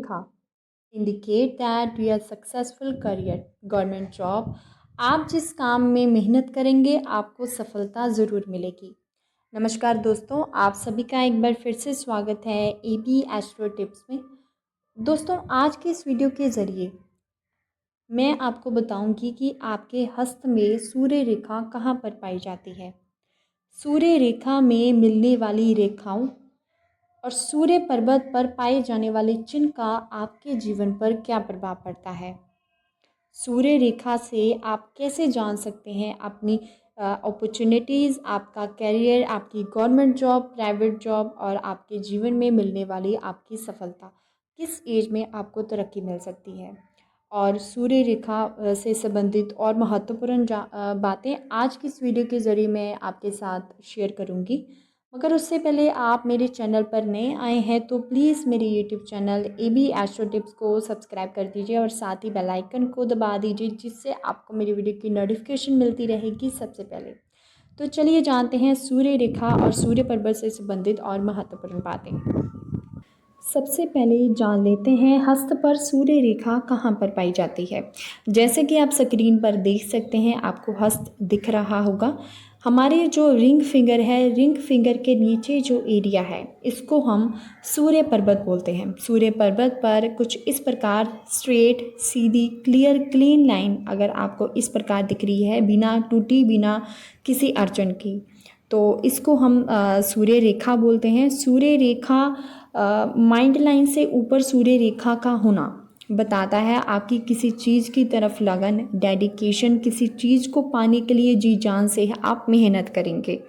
Rekha indicate that you are successful career government job. आप जिस काम में मेहनत करेंगे आपको सफलता ज़रूर मिलेगी। नमस्कार दोस्तों, आप सभी का एक बार फिर से स्वागत है एबी एस्ट्रो टिप्स में। दोस्तों, आज के इस वीडियो के ज़रिए मैं आपको बताऊंगी कि आपके हस्त में सूर्य रेखा कहाँ पर पाई जाती है। सूर्य रेखा में मिलने वाली रेखाओं और सूर्य पर्वत पर पाए जाने वाले चिन्ह का आपके जीवन पर क्या प्रभाव पड़ता है। सूर्य रेखा से आप कैसे जान सकते हैं अपनी अपॉर्चुनिटीज़, आपका करियर, आपकी गवर्नमेंट जॉब, प्राइवेट जॉब और आपके जीवन में मिलने वाली आपकी सफलता, किस एज में आपको तरक्की मिल सकती है। और सूर्य रेखा से संबंधित और महत्वपूर्ण बातें आज की इस वीडियो के ज़रिए मैं आपके साथ शेयर करूंगी। मगर उससे पहले आप मेरे चैनल पर नए आए हैं तो प्लीज़ मेरे YouTube channel AB astro tips को सब्सक्राइब कर दीजिए और साथ ही बेल आइकन को दबा दीजिए, जिससे आपको मेरी वीडियो की नोटिफिकेशन मिलती रहेगी सबसे पहले। तो चलिए जानते हैं सूर्य रेखा और सूर्य पर्वत से संबंधित और महत्वपूर्ण बातें। सबसे पहले जान लेते हैं हस्त पर सूर्य रेखा कहाँ पर पाई जाती है। जैसे कि आप स्क्रीन पर देख सकते हैं, आपको हस्त दिख रहा होगा। हमारे जो रिंग फिंगर है, रिंग फिंगर के नीचे जो एरिया है, इसको हम सूर्य पर्वत बोलते हैं। सूर्य पर्वत पर कुछ इस प्रकार स्ट्रेट, सीधी, क्लियर, क्लीन लाइन अगर आपको इस प्रकार दिख रही है, बिना टूटी, बिना किसी अड़चन की, तो इसको हम सूर्य रेखा बोलते हैं। सूर्य रेखा माइंड लाइन से ऊपर सूर्य रेखा का होना बताता है आपकी किसी चीज़ की तरफ लगन, डेडिकेशन, किसी चीज़ को पाने के लिए जी जान से आप मेहनत करेंगे।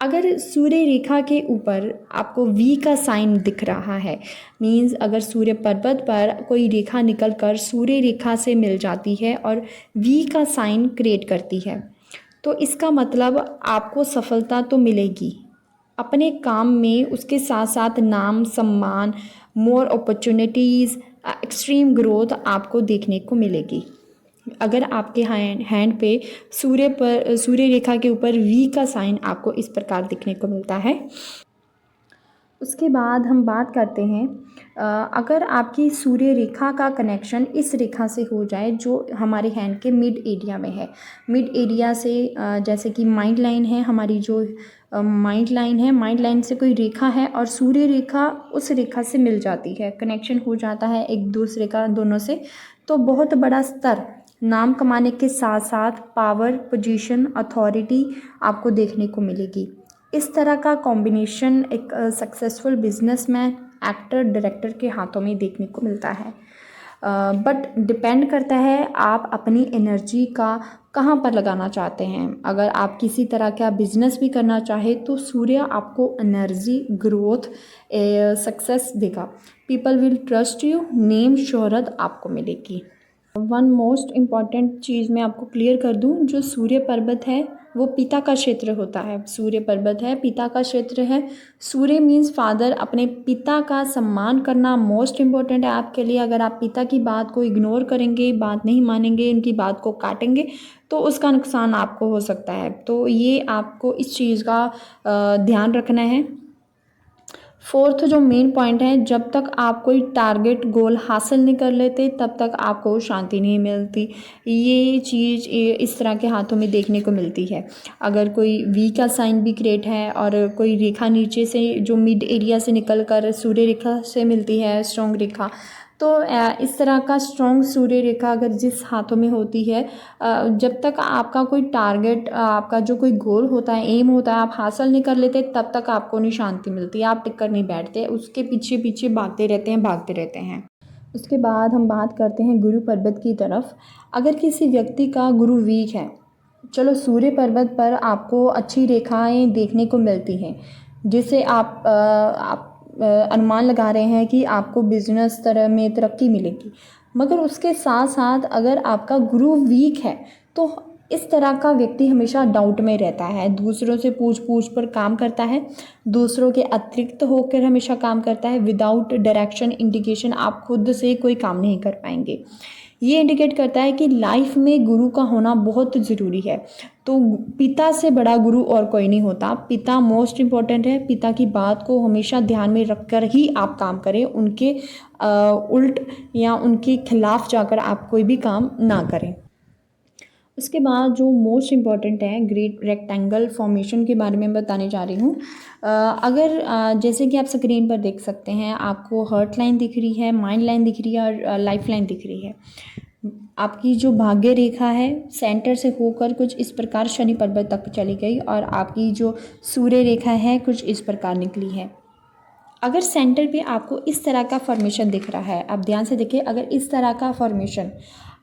अगर सूर्य रेखा के ऊपर आपको वी का साइन दिख रहा है, मीन्स अगर सूर्य पर्वत पर कोई रेखा निकल कर सूर्य रेखा से मिल जाती है और वी का साइन क्रिएट करती है, तो इसका मतलब आपको सफलता तो मिलेगी अपने काम में, उसके साथ साथ नाम, सम्मान, मोर अपॉर्चुनिटीज़, एक्सट्रीम ग्रोथ आपको देखने को मिलेगी। अगर आपके हैंड पे सूर्य रेखा के ऊपर वी का साइन आपको इस प्रकार दिखने को मिलता है। उसके बाद हम बात करते हैं, अगर आपकी सूर्य रेखा का कनेक्शन इस रेखा से हो जाए जो हमारे हैंड के मिड एरिया में है। मिड एरिया से जैसे कि माइंड लाइन है, हमारी जो माइंड लाइन है, माइंड लाइन से कोई रेखा है और सूर्य रेखा उस रेखा से मिल जाती है, कनेक्शन हो जाता है एक दूसरे का दोनों से, तो बहुत बड़ा स्तर, नाम कमाने के साथ साथ पावर, पोजीशन, अथॉरिटी आपको देखने को मिलेगी। इस तरह का कॉम्बिनेशन एक सक्सेसफुल बिजनेसमैन, एक्टर, डायरेक्टर के हाथों में देखने को मिलता है। बट डिपेंड करता है आप अपनी एनर्जी का कहाँ पर लगाना चाहते हैं। अगर आप किसी तरह का बिजनेस भी करना चाहे तो सूर्य आपको एनर्जी, ग्रोथ, सक्सेस देगा। People will trust you, name, शोहरत आपको मिलेगी। वन मोस्ट इम्पॉर्टेंट चीज़ मैं आपको क्लियर कर दूं, जो सूर्य पर्वत है वो पिता का क्षेत्र होता है। सूर्य पर्वत है, पिता का क्षेत्र है। सूर्य मीन्स फादर। अपने पिता का सम्मान करना मोस्ट इम्पॉर्टेंट है आपके लिए। अगर आप पिता की बात को इग्नोर करेंगे, बात नहीं मानेंगे, उनकी बात को काटेंगे, तो उसका नुकसान आपको हो सकता है। तो ये आपको इस चीज़ का ध्यान रखना है। फोर्थ जो मेन पॉइंट है, जब तक आप कोई टारगेट, गोल हासिल नहीं कर लेते तब तक आपको शांति नहीं मिलती। ये चीज़ इस तरह के हाथों में देखने को मिलती है। अगर कोई वी का साइन भी क्रिएट है और कोई रेखा नीचे से जो मिड एरिया से निकल कर सूर्य रेखा से मिलती है, स्ट्रॉन्ग रेखा, तो इस तरह का स्ट्रॉन्ग सूर्य रेखा अगर जिस हाथों में होती है, जब तक आपका कोई टारगेट, आपका जो कोई गोल होता है, एम होता है, आप हासिल नहीं कर लेते तब तक आपको नहीं शांति मिलती। आप टिक कर नहीं बैठते, उसके पीछे पीछे भागते रहते हैं, भागते रहते हैं। उसके बाद हम बात करते हैं गुरु पर्वत की तरफ। अगर किसी व्यक्ति का गुरु वीक है, चलो सूर्य पर्वत पर आपको अच्छी रेखाएं देखने को मिलती हैं, जिससे आप अनुमान लगा रहे हैं कि आपको बिजनेस तरह में तरक्की मिलेगी। मगर उसके साथ साथ अगर आपका गुरु वीक है तो इस तरह का व्यक्ति हमेशा डाउट में रहता है, दूसरों से पूछ पूछ पर काम करता है, दूसरों के अतिरिक्त होकर हमेशा काम करता है। विदाउट डायरेक्शन, इंडिकेशन आप खुद से कोई काम नहीं कर पाएंगे। ये इंडिकेट करता है कि लाइफ में गुरु का होना बहुत ज़रूरी है। तो पिता से बड़ा गुरु और कोई नहीं होता। पिता मोस्ट इम्पॉर्टेंट है। पिता की बात को हमेशा ध्यान में रखकर ही आप काम करें, उनके उल्ट या उनके खिलाफ जाकर आप कोई भी काम ना करें। उसके बाद जो मोस्ट इम्पॉर्टेंट है, ग्रेट रेक्टेंगल फॉर्मेशन के बारे में बताने जा रही हूँ। अगर जैसे कि आप स्क्रीन पर देख सकते हैं, आपको हर्ट लाइन दिख रही है, माइंड लाइन दिख रही है और लाइफ लाइन दिख रही है। आपकी जो भाग्य रेखा है सेंटर से होकर कुछ इस प्रकार शनि पर्वत तक चली गई और आपकी जो सूर्य रेखा है कुछ इस प्रकार निकली है। अगर सेंटर पे आपको इस तरह का फॉर्मेशन दिख रहा है, आप ध्यान से देखिए, अगर इस तरह का फॉर्मेशन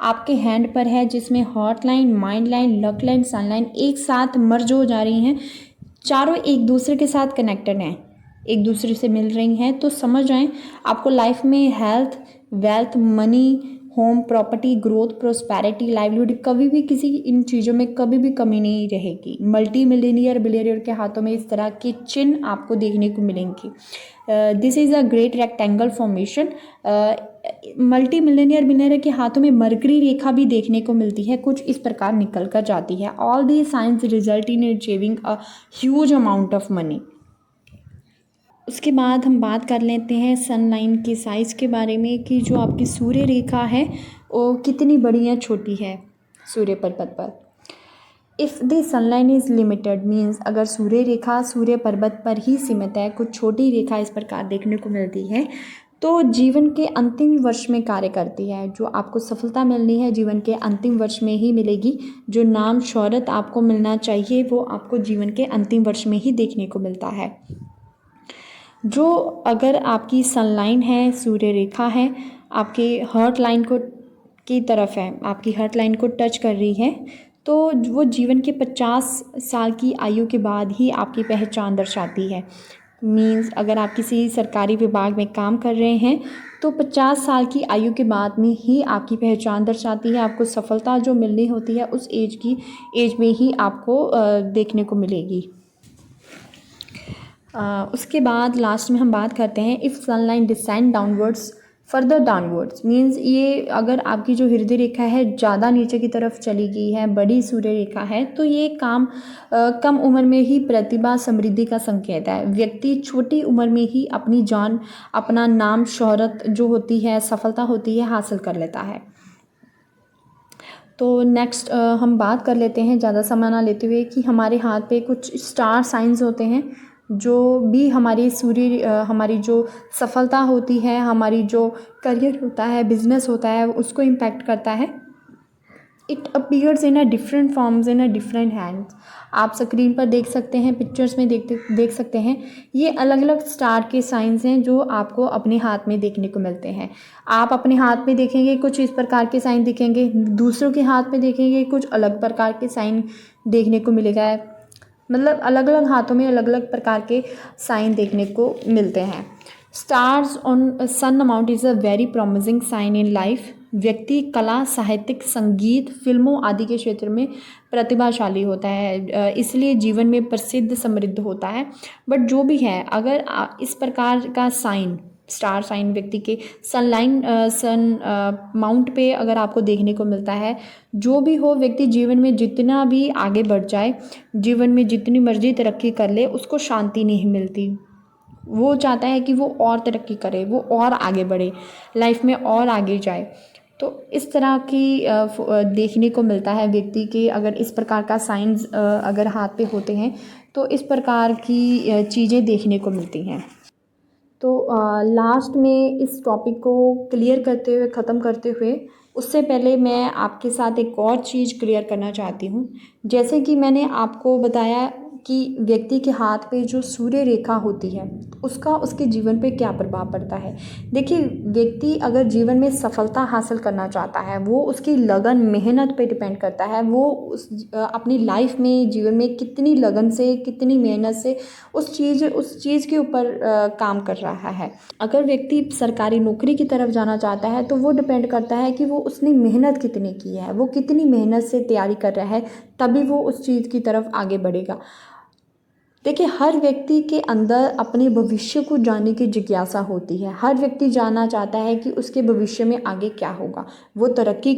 आपके हैंड पर है जिसमें hot line, mind line, luck line, sun line एक साथ मर्ज हो जा रही हैं, चारों एक दूसरे के साथ कनेक्टेड हैं, एक दूसरे से मिल रही हैं, तो समझ जाएं आपको लाइफ में health, wealth, money, home, property, growth, prosperity, livelihood, कभी भी किसी इन चीज़ों में कभी भी कमी नहीं रहेगी। मल्टी मिलियनियर बिलियनियर के हाथों में इस तरह के चिन्ह आपको देखने को मिलेंगे। This is a great rectangle formation. Multi millionaire billionaire के हाथों में मरकरी रेखा भी देखने को मिलती है, कुछ इस प्रकार निकल कर जाती है। All the science result in achieving a huge amount of money. उसके बाद हम बात कर लेते हैं सन लाइन के साइज़ के बारे में कि जो आपकी सूर्य रेखा है वो कितनी बड़ी या छोटी है सूर्य पर्वत पर। If the sun line is limited means अगर सूर्य रेखा सूर्य पर्वत पर ही सीमित है, कुछ छोटी रेखा इस प्रकार देखने को मिलती है, तो जीवन के अंतिम वर्ष में कार्य करती है। जो आपको सफलता मिलनी है जीवन के अंतिम वर्ष में ही मिलेगी। जो नाम शोहरत आपको मिलना चाहिए वो आपको जीवन के अंतिम वर्ष में ही देखने को मिलता है। जो अगर आपकी सनलाइन है, सूर्य रेखा है, आपके हर्ट लाइन को की तरफ है, आपकी हर्ट लाइन को टच कर रही है, तो वो जीवन के 50 साल की आयु के बाद ही आपकी पहचान दर्शाती है। मीन्स अगर आप किसी सरकारी विभाग में काम कर रहे हैं तो 50 साल की आयु के बाद में ही आपकी पहचान दर्शाती है। आपको सफलता जो मिलनी होती है उस एज में ही आपको देखने को मिलेगी। उसके बाद लास्ट में हम बात करते हैं if sun line descend downwards further downwards means ये अगर आपकी जो हृदय रेखा है ज़्यादा नीचे की तरफ चली गई है, बड़ी सूर्य रेखा है, तो ये कम उम्र में ही प्रतिभा समृद्धि का संकेत है। व्यक्ति छोटी उम्र में ही अपनी जान, अपना नाम, शोहरत जो होती है, सफलता होती है, हासिल कर लेता है। तो नेक्स्ट हम बात कर लेते हैं ज़्यादा समय ना लेते हुए कि हमारे हाथ पे कुछ स्टार साइंस होते हैं जो भी हमारी जो सफलता होती है, हमारी जो करियर होता है, बिजनेस होता है, उसको इम्पैक्ट करता है। It appears in a different forms in a different hands. आप स्क्रीन पर देख सकते हैं, पिक्चर्स में देख सकते हैं, ये अलग अलग स्टार के साइंस हैं जो आपको अपने हाथ में देखने को मिलते हैं। आप अपने हाथ में देखेंगे कुछ इस प्रकार के साइन दिखेंगे, दूसरों के हाथ में देखेंगे कुछ अलग प्रकार के साइन देखने को मिलेगा। मतलब अलग अलग हाथों में अलग अलग प्रकार के साइन देखने को मिलते हैं। Stars on sun amount is a very promising sign in life. व्यक्ति कला, साहित्यिक, संगीत, फिल्मों आदि के क्षेत्र में प्रतिभाशाली होता है, इसलिए जीवन में प्रसिद्ध, समृद्ध होता है। बट जो भी है, अगर इस प्रकार का साइन, स्टार साइन व्यक्ति के सन माउंट पे अगर आपको देखने को मिलता है, जो भी हो, व्यक्ति जीवन में जितना भी आगे बढ़ जाए, जीवन में जितनी मर्जी तरक्की कर ले, उसको शांति नहीं मिलती। वो चाहता है कि वो और तरक्की करे, वो और आगे बढ़े, लाइफ में और आगे जाए। तो इस तरह की देखने को मिलता है व्यक्ति के अगर इस प्रकार का साइंस अगर हाथ पे होते हैं तो इस प्रकार की चीज़ें देखने को मिलती हैं। तो लास्ट में इस टॉपिक को क्लियर करते हुए, ख़त्म करते हुए, उससे पहले मैं आपके साथ एक और चीज़ क्लियर करना चाहती हूँ। जैसे कि मैंने आपको बताया कि व्यक्ति के हाथ पे जो सूर्य रेखा होती है उसका उसके जीवन पे क्या प्रभाव पड़ता है। देखिए, व्यक्ति अगर जीवन में सफलता हासिल करना चाहता है, वो उसकी लगन, मेहनत पे डिपेंड करता है। वो अपनी लाइफ में, जीवन में कितनी लगन से, कितनी मेहनत से उस चीज़ के ऊपर काम कर रहा है। अगर व्यक्ति सरकारी नौकरी की तरफ जाना चाहता है तो वो डिपेंड करता है कि वो उसने मेहनत कितनी की है, वो कितनी मेहनत से तैयारी कर रहा है, तभी वो उस चीज़ की तरफ आगे बढ़ेगा। देखिए, हर व्यक्ति के अंदर अपने भविष्य को जानने की जिज्ञासा होती है। हर व्यक्ति जानना चाहता है कि उसके भविष्य में आगे क्या होगा। वो तरक्की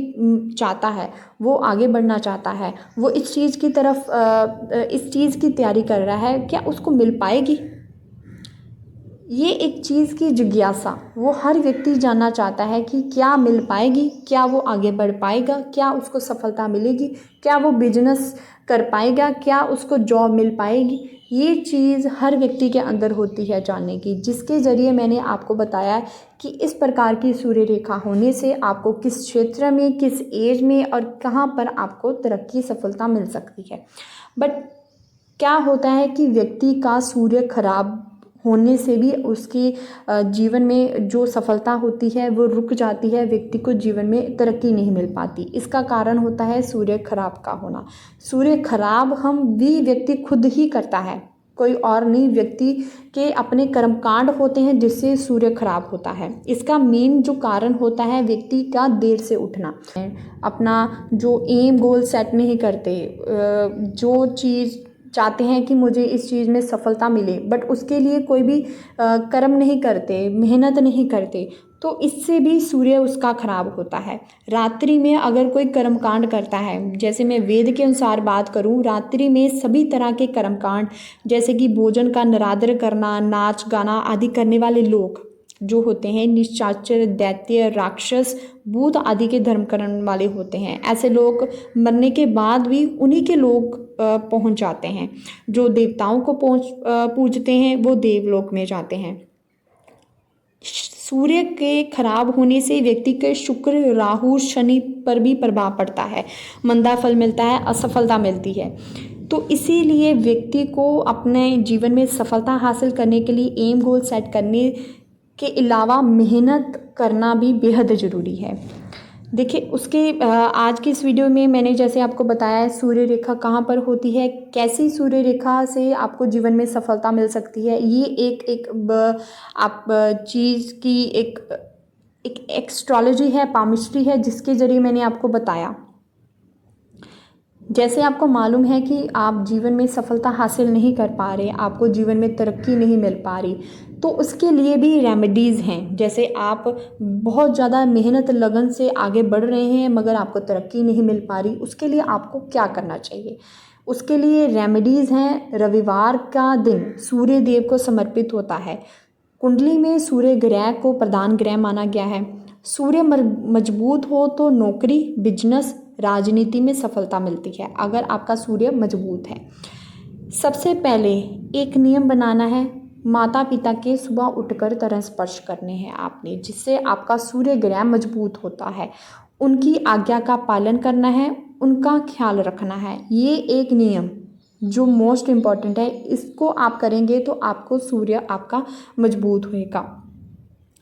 चाहता है, वो आगे बढ़ना चाहता है, वो इस चीज़ की तरफ इस चीज़ की तैयारी कर रहा है, क्या उसको मिल पाएगी? ये एक चीज़ की जिज्ञासा वो हर व्यक्ति जानना चाहता है कि क्या मिल पाएगी, क्या वो आगे बढ़ पाएगा, क्या उसको सफलता मिलेगी, क्या वो बिजनेस कर पाएगा, क्या उसको जॉब मिल पाएगी। ये चीज़ हर व्यक्ति के अंदर होती है जानने की, जिसके ज़रिए मैंने आपको बताया कि इस प्रकार की सूर्य रेखा होने से आपको किस क्षेत्र में, किस एज में और कहाँ पर आपको तरक्की सफलता मिल सकती है। बट क्या होता है कि व्यक्ति का सूर्य खराब होने से भी उसकी जीवन में जो सफलता होती है वो रुक जाती है, व्यक्ति को जीवन में तरक्की नहीं मिल पाती। इसका कारण होता है सूर्य खराब का होना। सूर्य खराब हम भी व्यक्ति खुद ही करता है, कोई और नहीं। व्यक्ति के अपने कर्मकांड होते हैं जिससे सूर्य खराब होता है। इसका मेन जो कारण होता है व्यक्ति का देर से उठना, अपना जो एम गोल सेट नहीं करते, जो चीज़ चाहते हैं कि मुझे इस चीज़ में सफलता मिले बट उसके लिए कोई भी कर्म नहीं करते, मेहनत नहीं करते, तो इससे भी सूर्य उसका खराब होता है। रात्रि में अगर कोई कर्मकांड करता है, जैसे मैं वेद के अनुसार बात करूं, रात्रि में सभी तरह के कर्मकांड जैसे कि भोजन का निरादर करना, नाच गाना आदि करने वाले लोग जो होते हैं, निशाचर, दैत्य, राक्षस, भूत आदि के धर्म करने वाले होते हैं। ऐसे लोग मरने के बाद भी उन्हीं के लोग पहुंच जाते हैं। जो देवताओं को पूजते हैं वो देवलोक में जाते हैं। सूर्य के खराब होने से व्यक्ति के शुक्र, राहु, शनि पर भी प्रभाव पड़ता है, मंदा फल मिलता है, असफलता मिलती है। तो इसीलिए व्यक्ति को अपने जीवन में सफलता हासिल करने के लिए एम गोल सेट करने के अलावा मेहनत करना भी बेहद ज़रूरी है। देखिए, उसके आज की इस वीडियो में मैंने जैसे आपको बताया है सूर्य रेखा कहाँ पर होती है, कैसी सूर्य रेखा से आपको जीवन में सफलता मिल सकती है। ये आप चीज़ की एक एस्ट्रोलॉजी है, पामिस्ट्री है, जिसके ज़रिए मैंने आपको बताया। जैसे आपको मालूम है कि आप जीवन में सफलता हासिल नहीं कर पा रहे, आपको जीवन में तरक्की नहीं मिल पा रही, तो उसके लिए भी रेमेडीज़ हैं। जैसे आप बहुत ज़्यादा मेहनत लगन से आगे बढ़ रहे हैं मगर आपको तरक्की नहीं मिल पा रही, उसके लिए आपको क्या करना चाहिए? उसके लिए रेमेडीज़ हैं। रविवार का दिन सूर्य देव को समर्पित होता है। कुंडली में सूर्य ग्रह को प्रधान ग्रह माना गया है। सूर्य मजबूत हो तो नौकरी, बिजनेस, राजनीति में सफलता मिलती है अगर आपका सूर्य मजबूत है। सबसे पहले एक नियम बनाना है, माता पिता के सुबह उठकर तरह स्पर्श करने हैं आपने, जिससे आपका सूर्य ग्रह मजबूत होता है। उनकी आज्ञा का पालन करना है, उनका ख्याल रखना है। ये एक नियम जो मोस्ट इम्पॉर्टेंट है, इसको आप करेंगे तो आपको सूर्य आपका मजबूत होएगा।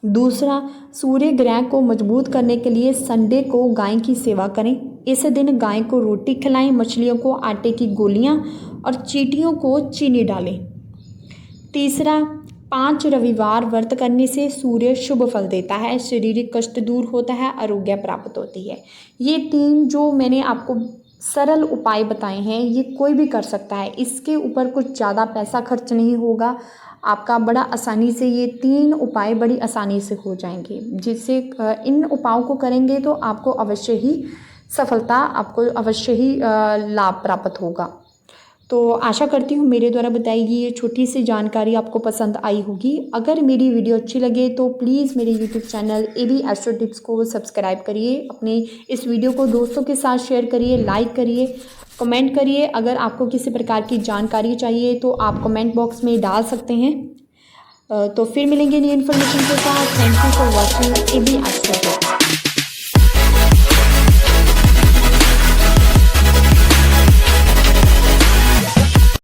दूसरा, सूर्य ग्रह को मजबूत करने के लिए संडे को गाय की सेवा करें। इस दिन गाय को रोटी खिलाएं, मछलियों को आटे की गोलियां और चींटियों को चीनी डालें। तीसरा, 5 रविवार व्रत करने से सूर्य शुभ फल देता है, शारीरिक कष्ट दूर होता है, आरोग्य प्राप्त होती है। ये 3 जो मैंने आपको सरल उपाय बताए हैं, ये कोई भी कर सकता है। इसके ऊपर कुछ ज़्यादा पैसा खर्च नहीं होगा, आपका बड़ा आसानी से ये 3 उपाय बड़ी आसानी से हो जाएंगे। जिससे इन उपायों को करेंगे तो आपको अवश्य ही सफलता, आपको अवश्य ही लाभ प्राप्त होगा। तो आशा करती हूँ मेरे द्वारा बताई गई ये छोटी सी जानकारी आपको पसंद आई होगी। अगर मेरी वीडियो अच्छी लगे तो प्लीज़ मेरे YouTube channel AB astro tips को सब्सक्राइब करिए, अपने इस वीडियो को दोस्तों के साथ शेयर करिए, लाइक करिए, कमेंट करिए। अगर आपको किसी प्रकार की जानकारी चाहिए तो आप कमेंट बॉक्स में डाल सकते हैं। तो फिर मिलेंगे नई इन्फॉर्मेशन के साथ। Thank you for watching AB astro tips.